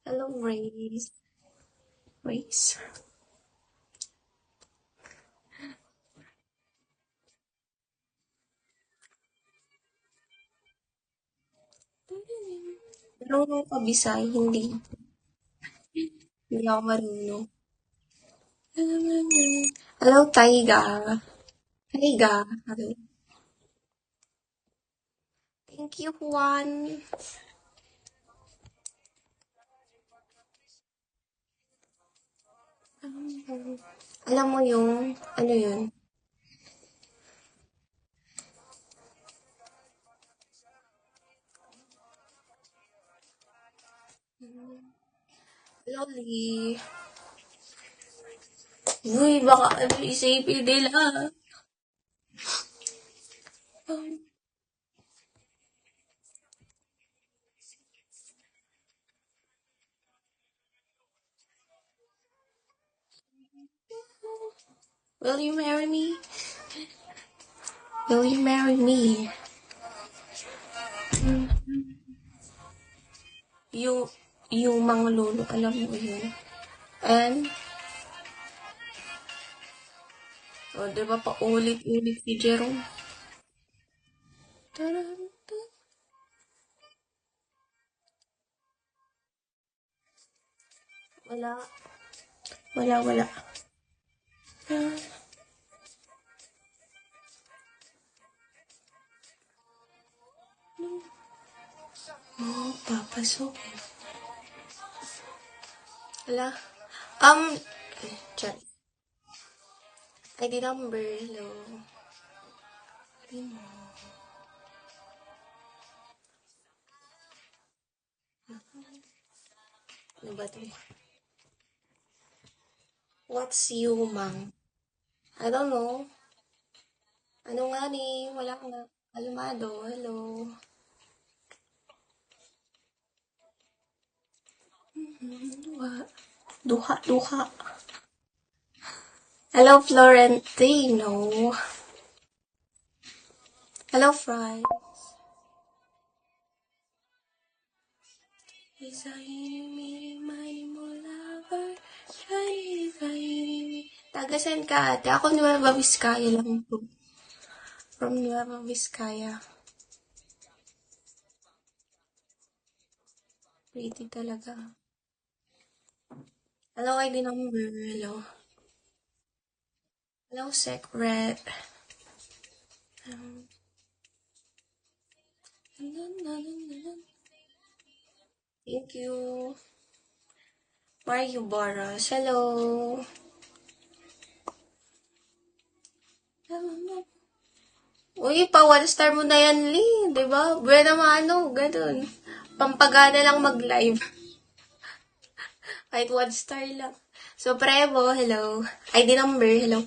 Hello, Grace. Grace. Marunong ka Bisay? Hindi. Hindi ako marunong. Hello, Taiga. Taiga. Hello. Thank you, Juan. Alam mo yung, ano yun? Loli. Uy, baka ano isipin nila. Will you marry me? Will you marry me? Yung mga lolo, alam mo yun. And, diba pa ulit-ulit si Jerome? Taranta. Wala. Wala. Oh, papasok. Wala. Chat. ID number, hello. Ano ba ito? What's you, mang? I don't know. Ano nga ni? Wala nga. Almado, hello. Duha. Hello, Florentino. Hello, Fry. Tagasan ka ate. Ako Nueva Vizcaya lang po. From Nueva Vizcaya. Pretty talaga. Hello, ID number. Hello. Hello, Secret. Thank you. Mario Boros. Hello. Uy, pa one star mo na yan, Lee. Diba? Buena mano. Ganun. Pampagana lang mag-live. Kahit one star lang. Supremo, hello. ID number, hello.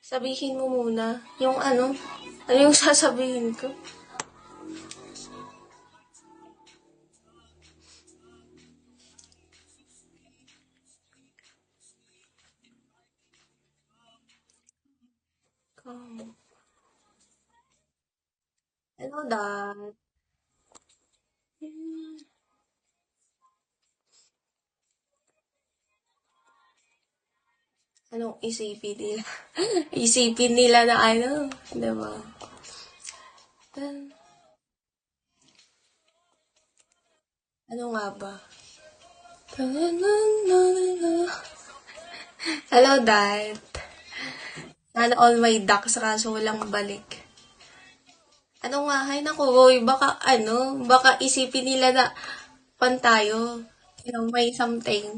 Sabihin mo muna. Yung ano? Ano yung sasabihin ko? Come. Hello, Dad. Anong isipin nila? Isipin nila na ano, diba? Ano nga ba? Hello, Dad. Sana all my ducks kaso walang balik. Ano nga, hay naku, boy, baka isipin nila na pan tayo. You know, may something.